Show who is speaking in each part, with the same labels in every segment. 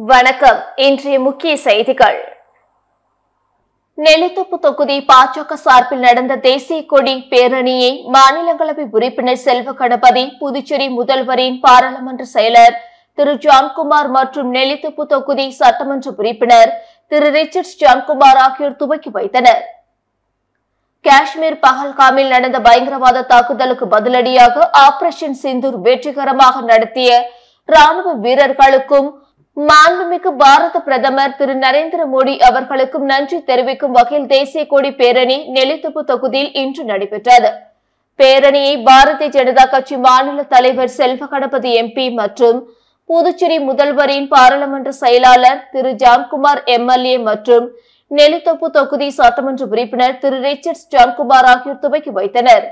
Speaker 1: வணக்கம். இன்றைய முக்கிய செய்திகள். நெல்லித்தோப்பு தொகுதி பாஜக சார்பில் நடந்த தேசிய கொடி பேரணியை மாநிலங்களவை உறுப்பினர் செல்வ கணபதி, புதுச்சேரி முதல்வரின் பாராளுமன்ற செயலர் திரு ஜான்குமார் மற்றும் நெல்லித்தோப்பு தொகுதி சட்டமன்ற உறுப்பினர் திரு ரிச்சர்ட்ஸ் ஜான்குமார் ஆகியோர் துவக்கி வைத்தனர். காஷ்மீர் பஹல்காமில் நடந்த பயங்கரவாத தாக்குதலுக்கு பதிலடியாக ஆபரேஷன் சிந்தூர் வெற்றிகரமாக நடத்திய ராணுவ வீரர்களுக்கும் மாண்புமிகு பாரத பிரதமர் திரு நரேந்திர மோடி அவர்களுக்கும் நன்றி தெரிவிக்கும் வகையில் தேசிய கொடி பேரணி நெல்லித்தோப்பு தொகுதியில் இன்று நடைபெற்றது. பேரணியை பாரதிய ஜனதா கட்சி மாநில தலைவர் செல்வ கணபதி எம்பி மற்றும் புதுச்சேரி முதல்வரின் பாராளுமன்ற செயலாளர் திரு ஜான்குமார் எம்எல்ஏ மற்றும் நெல்லித்தோப்பு தொகுதி சட்டமன்ற உறுப்பினர் திரு ரிச்சர்ட்ஸ் ஜான்குமார் ஆகியோர் துவக்கி வைத்தனர்.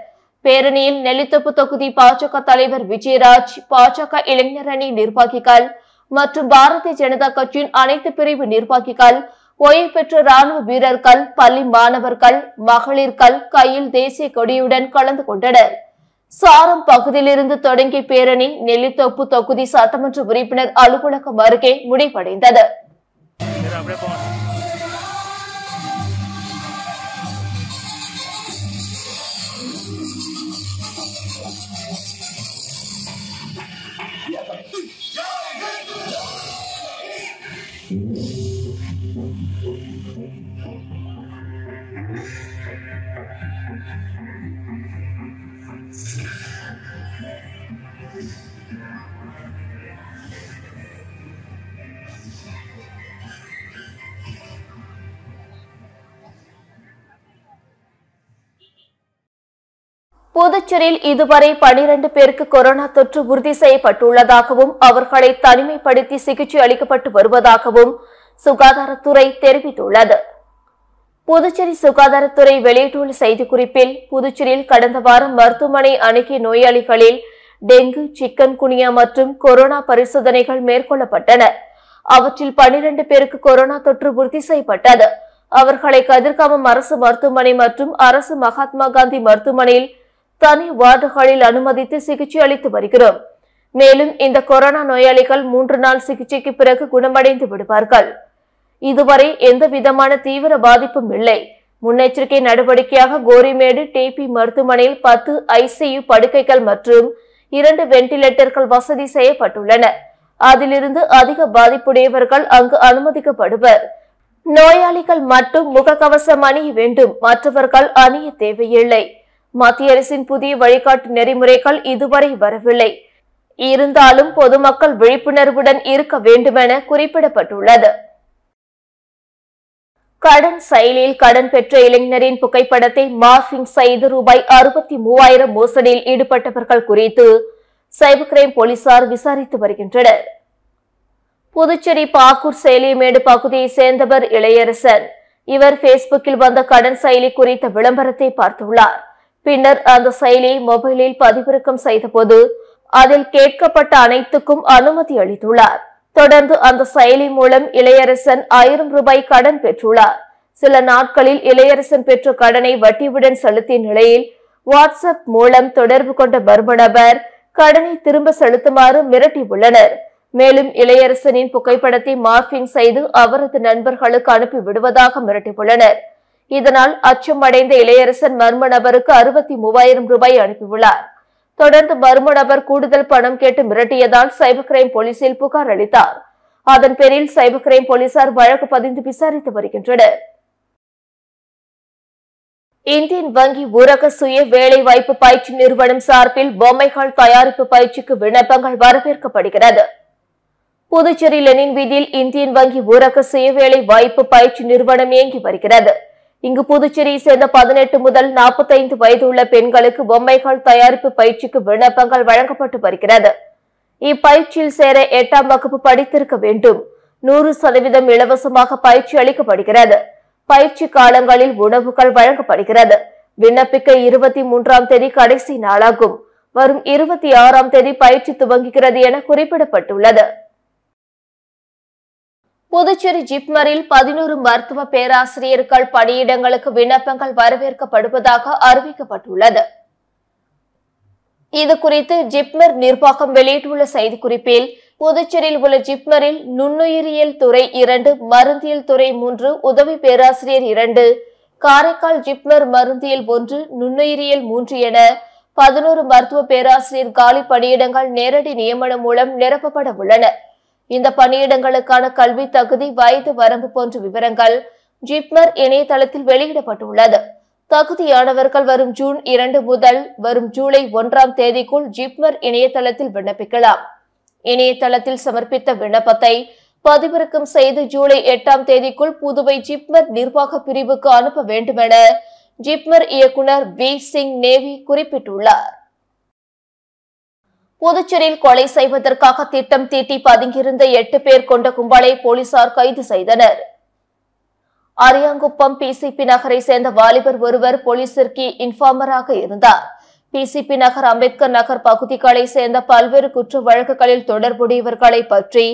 Speaker 1: பேரணியில் நெல்லித்தோப்பு தொகுதி பாஜக தலைவர் விஜயராஜ், பாஜக இளைஞர் அணி நிர்வாகிகள் மற்றும் பாரதிய ஜனதா கட்சியின் அனைத்து பிரிவு நிர்வாகிகள், ஓய்வு பெற்ற ராணுவ வீரர்கள், பள்ளி மாணவர்கள், மகளிர்கள் கையில் தேசிய கொடியுடன் கலந்து கொண்டனர். சாரம் பகுதியிலிருந்து தொடங்கிய பேரணி நெல்லித்தோப்பு தொகுதி சட்டமன்ற உறுப்பினர் அலுவலகம் அருகே முடிவடைந்தது. புதுச்சேரியில் இதுவரை 12 பேருக்கு கொரோனா தொற்று உறுதி செய்யப்பட்டுள்ளதாகவும் அவர்களை தனிமைப்படுத்தி சிகிச்சை அளிக்கப்பட்டு வருவதாகவும் சுகாதாரத்துறை தெரிவித்துள்ளது. புதுச்சேரி சுகாதாரத்துறை வெளியிட்டுள்ள செய்திக்குறிப்பில், புதுச்சேரியில் கடந்த வாரம் மருத்துவமனை அணுகிய நோயாளிகளில் டெங்கு, சிக்கன் குனியா மற்றும் கொரோனா பரிசோதனைகள் மேற்கொள்ளப்பட்டன. அவற்றில் 12 பேருக்கு கொரோனா தொற்று உறுதி செய்யப்பட்டது. அவர்களை கதிர்காமம் அரசு மருத்துவமனை மற்றும் அரசு மகாத்மா காந்தி மருத்துவமனையில் தனி வார்டுகளில் அனுமதித்து சிகிச்சை அளித்து வருகிறோம். மேலும் இந்த கொரோனா நோயாளிகள் 3 நாள் சிகிச்சைக்கு பிறகு குணமடைந்து விடுவார்கள். இதுவரை எந்த விதமான தீவிர பாதிப்பும் இல்லை. முன்னெச்சரிக்கை நடவடிக்கையாக கோரிமேடு டிபி மருத்துவமனையில் 10 ஐசியு படுக்கைகள் மற்றும் 2 வெண்டிலேட்டர்கள் வசதி செய்யப்பட்டுள்ளன. அதிலிருந்து அதிக பாதிப்புடையவர்கள் அங்கு அனுமதிக்கப்படுவர். நோயாளிகள் மட்டும் முகக்கவசம் அணிய வேண்டும், மற்றவர்கள் அணிய தேவையில்லை. மத்திய அரசின் புதிய வழிகாட்டு நெறிமுறைகள் இதுவரை வரவில்லை. இருந்தாலும் பொதுமக்கள் விழிப்புணர்வுடன் இருக்க வேண்டுமென குறிப்பிடப்பட்டுள்ளது. கடன் செயலியில் கடன் பெற்ற இளைஞரின் புகைப்படத்தை மார்பிங் செய்து ரூபாய் 63,000 மோசடியில் ஈடுபட்டவர்கள் குறித்து சைபர் கிரைம் போலீசார் விசாரித்து வருகின்றனர். புதுச்சேரி பாக்கூர் சேலியமேடு பகுதியை சேர்ந்தவர் இளையரசன். இவர் பேஸ்புக்கில் வந்த கடன் செயலி குறித்த விளம்பரத்தை பார்த்துள்ளார். பின்னர் அந்த செயலியை மொபைலில் பதிவிறக்கம் செய்தபோது அதில் கேட்கப்பட்ட அனைத்துக்கும் அனுமதி அளித்துள்ளார். தொடர்ந்து அந்த செயலி மூலம் இளையரசன் 1000 ரூபாய் கடன் பெற்றுள்ளார். சில நாட்களில் இளையரசன் பெற்ற கடனை வட்டியுடன் செலுத்திய நிலையில் வாட்ஸ்அப் மூலம் தொடர்பு கொண்ட மர்ம நபர் கடனை திரும்ப செலுத்துமாறு மிரட்டியுள்ளனர். மேலும் இளையரசனின் புகைப்படத்தை மார்பிங் செய்து அவரது நண்பர்களுக்கு அனுப்பி விடுவதாக மிரட்டியுள்ளனர். இதனால் அச்சமடைந்த இளையரசன் மர்ம நபருக்கு 63,000 ரூபாய் அனுப்பியுள்ளார். தொடர்ந்து மர்ம நபர் கூடுதல் பணம் கேட்டு மிரட்டியதால் சைபர் கிரைம் போலீசில் புகார் அளித்தார். அதன் பேரில் சைபர் கிரைம் போலீசார் வழக்கு பதிந்து விசாரித்து வருகின்றனர். இந்தியன் வங்கி ஊரக சுய வேலை வாய்ப்பு பயிற்சி நிறுவனம் சார்பில் பொம்மைகள் தயாரிப்பு பயிற்சிக்கு விண்ணப்பங்கள் வரவேற்கப்படுகிறது. புதுச்சேரி லெனின் வீதியில் இந்தியன் வங்கி ஊரக சுய வேலை வாய்ப்பு பயிற்சி நிறுவனம் இயங்கி வருகிறது. இங்கு புதுச்சேரியை சேர்ந்த 18 முதல் 45 வயது உள்ள பெண்களுக்கு பொம்மைகள் தயாரிப்பு பயிற்சிக்கு விண்ணப்பங்கள் வழங்கப்பட்டு வருகிறது. இப்பயிற்சியில் சேர 8ஆம் வகுப்பு படித்திருக்க வேண்டும். 100% இலவசமாக பயிற்சி அளிக்கப்படுகிறது. பயிற்சி காலங்களில் உணவுகள் வழங்கப்படுகிறது. விண்ணப்பிக்க 23ஆம் தேதி கடைசி நாளாகும். வரும் 26ஆம் தேதி பயிற்சி துவங்குகிறது என குறிப்பிடப்பட்டுள்ளது. புதுச்சேரி ஜிப்மரில் 11 மருத்துவ பேராசிரியர்கள் பணியிடங்களுக்கு விண்ணப்பங்கள் வரவேற்கப்படுவதாக அறிவிக்கப்பட்டுள்ளது. இதுகுறித்து ஜிப்மர் நிர்வாகம் வெளியிட்டுள்ள செய்திக்குறிப்பில், புதுச்சேரியில் உள்ள ஜிப்மரில் நுண்ணுயிரியல் துறை 2, மருந்தியல் துறை 3, உதவி பேராசிரியர் 2, காரைக்கால் ஜிப்மர் மருந்தியல் 1, நுண்ணுயிரியல் 3 என 11 மருத்துவ பேராசிரியர் காலி பணியிடங்கள் நேரடி நியமனம் மூலம் நிரப்பப்பட உள்ளன. இந்த பணியிடங்களுக்கான கல்வி தகுதி, வயது வரம்பு போன்ற விவரங்கள் ஜிப்மர் இணையதளத்தில் வெளியிடப்பட்டுள்ளது. தகுதியானவர்கள் வரும் ஜூன் 2 முதல் வரும் ஜூலை 1ஆம் தேதிக்குள் ஜிப்மர் இணையதளத்தில் விண்ணப்பிக்கலாம். இணையதளத்தில் சமர்ப்பித்த விண்ணப்பத்தை பதிவிறக்கம் செய்து ஜூலை 8ஆம் தேதிக்குள் புதுவை ஜிப்மர் நிர்வாக பிரிவுக்கு அனுப்ப வேண்டும் என ஜிப்மர் இயக்குனர் வி. சிங் நேவி குறிப்பிட்டுள்ளார். புதுச்சேரியில் கொலை செய்வதற்காக திட்டம் தீட்டி பதுங்கியிருந்த 8 பேர் கொண்ட கும்பலை போலீசார் கைது செய்தனர். அரியாங்குப்பம் பிசிபி நகரை சேர்ந்த வாலிபர் ஒருவர் போலீசிற்கு இன்ஃபார்மராக இருந்தார். பிசிபி நகர், அம்பேத்கர் நகர் பகுதிகளை சேர்ந்த பல்வேறு குற்ற வழக்குகளில் தொடர்புடையவர்களை பற்றி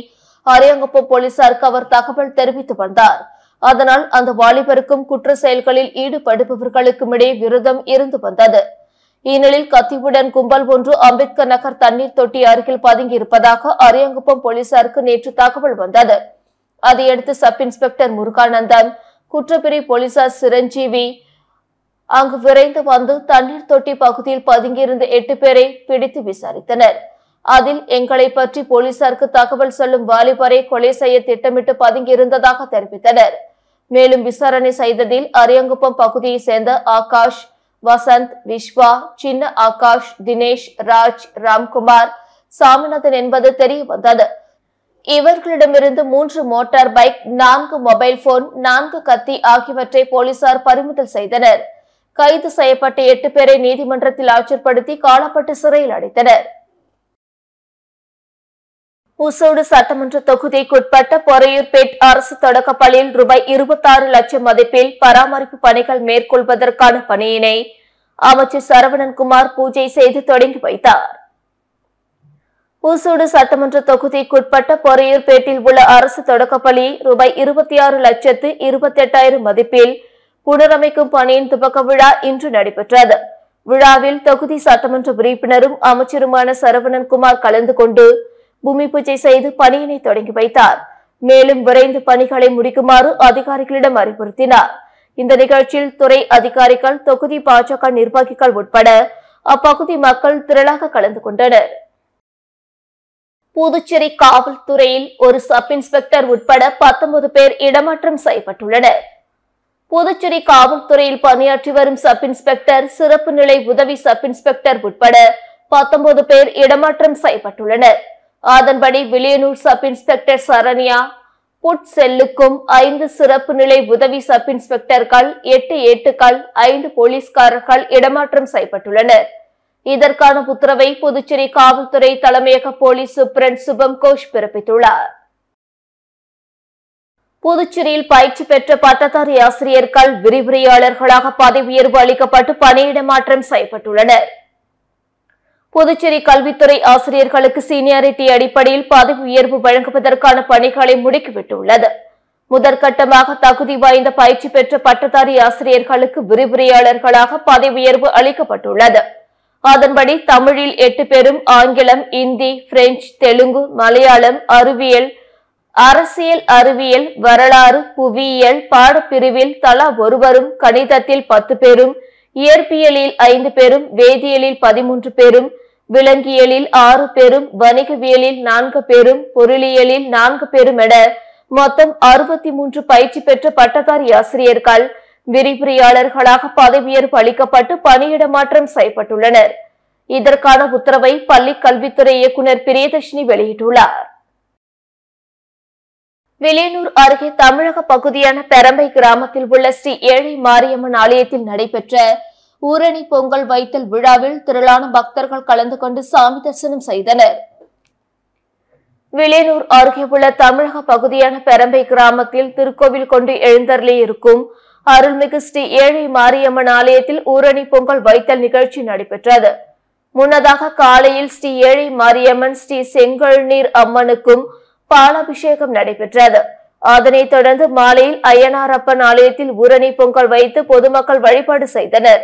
Speaker 1: அரியாங்குப்பம் போலீசாருக்கு அவர் தகவல் தெரிவித்து வந்தார். அதனால் அந்த வாலிபருக்கும் குற்ற செயல்களில் ஈடுபடுபவர்களுக்கும் இடையே விரோதம் இருந்து வந்தது. இந்நிலையில் கத்தியுடன் கும்பல் ஒன்று அம்பேத்கர் நகர் தண்ணீர் தொட்டி அருகில் பதுங்கி இருப்பதாக அரியாங்குப்பம் போலீசாருக்கு நேற்று தகவல் வந்தது. அதையடுத்து சப் இன்ஸ்பெக்டர் முருகானந்தம், குற்றப்பிரிவு போலீசார் சிரஞ்சீவி அங்கு விரைந்து வந்து தண்ணீர் தொட்டி பகுதியில் பதுங்கியிருந்த 8 பேரை பிடித்து விசாரித்தனர். அதில் எங்களை பற்றி போலீசாருக்கு தகவல் சொல்லும் வாலிபரை கொலை செய்ய திட்டமிட்டு பதுங்கியிருந்ததாக தெரிவித்தனர். மேலும் விசாரணை செய்ததில் அரியாங்குப்பம் பகுதியை சேர்ந்த ஆகாஷ், வசந்த், விஸ்வா, சின்ன ஆகாஷ், தினேஷ், ராஜ், ராம்குமார், சாமிநாதன் என்பது தெரிய வந்தது. இவர்களிடமிருந்து 3 மோட்டார் பைக், 4 மொபைல் போன், 4 கத்தி ஆகியவற்றை போலீசார் பறிமுதல் செய்தனர். கைது செய்யப்பட்ட 8 பேரை நீதிமன்றத்தில் ஆஜர்படுத்தி காலப்பட்டு சிறையில் அடைத்தனர். ஊசோடு சட்டமன்ற தொகுதிக்குட்பட்ட பொறையூர்பேட் அரசு தொடக்கப்பள்ளியில் ரூபாய் 26 லட்சம் மதிப்பில் பராமரிப்பு பணிகள் மேற்கொள்வதற்கான பணியினை அமைச்சர் சரவணன்குமார் பூஜை செய்து தொடங்கி வைத்தார். ஊசோடு சட்டமன்ற தொகுதிக்குட்பட்ட பொறையூர்பேட்டில் உள்ள அரசு தொடக்கப்பள்ளி ரூபாய் 26,28,000 மதிப்பில் புனரமைக்கும் பணியின் துவக்க விழா இன்று நடைபெற்றது. விழாவில் தொகுதி சட்டமன்ற உறுப்பினரும் அமைச்சருமான சரவணன்குமார் கலந்து கொண்டு பூமி பூஜை செய்து பணியினை தொடங்கி வைத்தார். மேலும் விரைந்து பணிகளை முடிக்குமாறு அதிகாரிகளிடம் அறிவுறுத்தினார். இந்த நிகழ்ச்சியில் துறை அதிகாரிகள், தொகுதி பாஜக நிர்வாகிகள் உட்பட அப்பகுதி மக்கள் திரளாக கலந்து கொண்டனர். புதுச்சேரி காவல்துறையில் ஒரு சப் இன்ஸ்பெக்டர் உட்பட 19 பேர் இடமாற்றம் செய்யப்பட்டுள்ளனர். புதுச்சேரி காவல்துறையில் பணியாற்றி வரும் சப் இன்ஸ்பெக்டர், சிறப்பு நிலை உதவி சப் இன்ஸ்பெக்டர் உட்பட 19 பேர் இடமாற்றம் செய்யப்பட்டுள்ளனர். அதன்படி Villianur sub inspector Saranya food செல்லுக்கும் 5 சிறப்பு நிலை உதவி சப் இன்ஸ்பெக்டர்கள், 8 ஏட்டுக்கள், 5 போலீஸ்காரர்கள் இடமாற்றம் செய்யப்பட்டுள்ளனர். இதற்கான உத்தரவை புதுச்சேரி காவல்துறை தலைமையக போலீஸ் சூப்பரண்ட் சுபம் கோஷ் பிறப்பித்துள்ளார். புதுச்சேரியில் பயிற்சி பெற்ற பட்டதாரி ஆசிரியர்கள் விரிவுரையாளர்களாக பதவி உயர்வு அளிக்கப்பட்டு பணியிட மாற்றம் செய்யப்பட்டுள்ளனர். புதுச்சேரி கல்வித்துறை ஆசிரியர்களுக்கு சீனியாரிட்டி அடிப்படையில் பதவி உயர்வு வழங்குவதற்கான பணிகளை முடுக்கிவிட்டுள்ளது. முதற்கட்டமாக தகுதி வாய்ந்த பயிற்சி பெற்ற பட்டதாரி ஆசிரியர்களுக்கு விரிவுரையாளர்களாக பதவி உயர்வு அளிக்கப்பட்டுள்ளது. அதன்படி தமிழில் 8 பேரும், ஆங்கிலம், இந்தி, பிரெஞ்சு, தெலுங்கு, மலையாளம், அறிவியல், அரசியல் அறிவியல், வரலாறு, புவியியல் பாடப்பிரிவில் தலா ஒருவரும், கணிதத்தில் 10 பேரும், இயற்பியலில் 5 பேரும், வேதியியலில் 13 பேரும், விலங்கியலில் 6 பேரும், வணிகவியலில் 4 பேரும், பொருளியலில் 4 பேரும் என மொத்தம் 63 பயிற்சி பெற்ற பட்டதாரி ஆசிரியர்கள் விரிவுரையாளர்களாக பதவி உயர்வு அளிக்கப்பட்டு பணியிட மாற்றம் செய்யப்பட்டுள்ளனர். இதற்கான உத்தரவை பள்ளி கல்வித்துறை இயக்குநர் பிரியதர்ஷினி வெளியிட்டுள்ளார். வில்லியனூர் அருகே தமிழக பகுதியான பெரம்பை கிராமத்தில் உள்ள ஸ்ரீ ஏழை மாரியம்மன் ஆலயத்தில் நடைபெற்ற ஊரணி பொங்கல் வைத்தல் விழாவில் திரளான பக்தர்கள் கலந்து கொண்டு சாமி தரிசனம் செய்தனர். வில்லியனூர் அருகே உள்ள தமிழக பகுதியான பெரம்பை கிராமத்தில் திருக்கோவில் கொண்டு எழுந்தருளி இருக்கும் அருள்மிகு ஸ்ரீ ஏழை மாரியம்மன் ஆலயத்தில் ஊரணி பொங்கல் வைத்தல் நிகழ்ச்சி நடைபெற்றது. முன்னதாக காலையில் ஸ்ரீ ஏழை மாரியம்மன், ஸ்ரீ செங்கல்நீர் அம்மனுக்கும் பாலாபிஷேகம் நடைபெற்றது. அதனைத் தொடர்ந்து மாலையில் ஐயனாரப்பன் ஆலயத்தில் ஊரணி பொங்கல் வைத்து பொதுமக்கள் வழிபாடு செய்தனர்.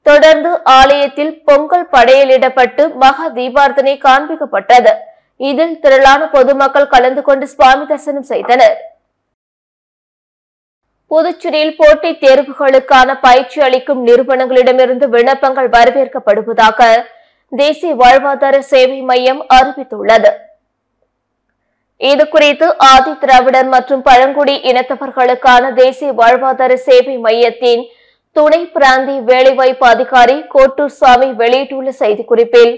Speaker 1: தொடர்ந்து ஆலயத்தில் பொங்கல் படையலிடப்பட்டு மகா தீபார்த்தனை காண்பிக்கப்பட்டது. இதில் திரளான பொதுமக்கள் கலந்து கொண்டு சுவாமி தரிசனம் செய்தனர். புதுச்சேரியில் போட்டித் தேர்வுகளுக்கான பயிற்சி அளிக்கும் நிறுவனங்களிடமிருந்து விண்ணப்பங்கள் வரவேற்கப்படுவதாக தேசிய வாழ்வாதார சேவை மையம் அறிவித்துள்ளது. இதுகுறித்து ஆதி திராவிடர் மற்றும் பழங்குடி இனத்தவர்களுக்கான தேசிய வாழ்வாதார சேவை மையத்தின் துணை பிராந்திய வேலைவாய்ப்பு அதிகாரி கோட்டூர் சாமி வெளியிட்டுள்ள செய்திக்குறிப்பில்,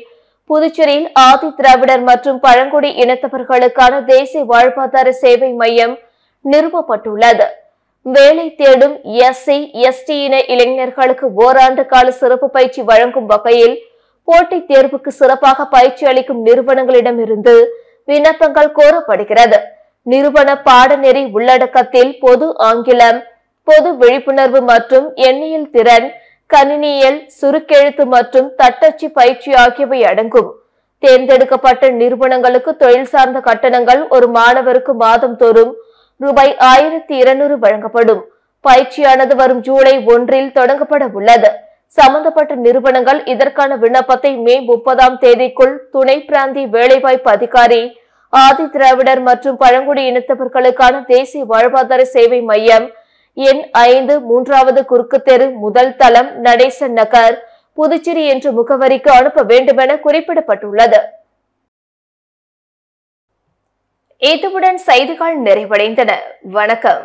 Speaker 1: புதுச்சேரியில் ஆதி திராவிடர் மற்றும் பழங்குடி இனத்தவர்களுக்கான தேசிய வாழ்வாதார சேவை மையம் நிறுவப்பட்டுள்ளது. வேலை தேடும் எஸ்சி, எஸ்டி இன இளைஞர்களுக்கு ஓராண்டு கால சிறப்பு பயிற்சி வழங்கும் வகையில் போட்டித் தேர்வுக்கு சிறப்பாக பயிற்சி அளிக்கும் நிறுவனங்களிடமிருந்து விண்ணப்பங்கள் கோரப்படுகிறது. நிறுவன பாடநெறி உள்ளடக்கத்தில் பொது ஆங்கிலம், பொது விழிப்புணர்வு மற்றும் எண்ணியல் திறன், கணினியல், சுருக்கெழுத்து மற்றும் தட்டச்சு பயிற்சி ஆகியவை அடங்கும். தேர்ந்தெடுக்கப்பட்ட நிறுவனங்களுக்கு தொழில் சார்ந்த கட்டணங்கள் ஒரு மாணவருக்கு மாதம் தோறும் ரூபாய் 1200 வழங்கப்படும். பயிற்சியானது வரும் ஜூலை 1 தொடங்கப்பட உள்ளது. சம்பந்தப்பட்ட நிறுவனங்கள் இதற்கான விண்ணப்பத்தை மே 30ஆம் தேதிக்குள் துணை பிராந்திய வேலைவாய்ப்பு அதிகாரி, ஆதி திராவிடர் மற்றும் பழங்குடி இனத்தவர்களுக்கான தேசிய வாழ்வாதார சேவை மையம், எண் 5, 3வது குறுக்கு தெரு, முதல் தளம், நடேசன் நகர், புதுச்சேரி என்ற முகவரிக்கு அனுப்ப வேண்டுமென குறிப்பிடப்பட்டுள்ளது. இதுவுடன் செய்திகள் நிறைவடைந்தன. வணக்கம்.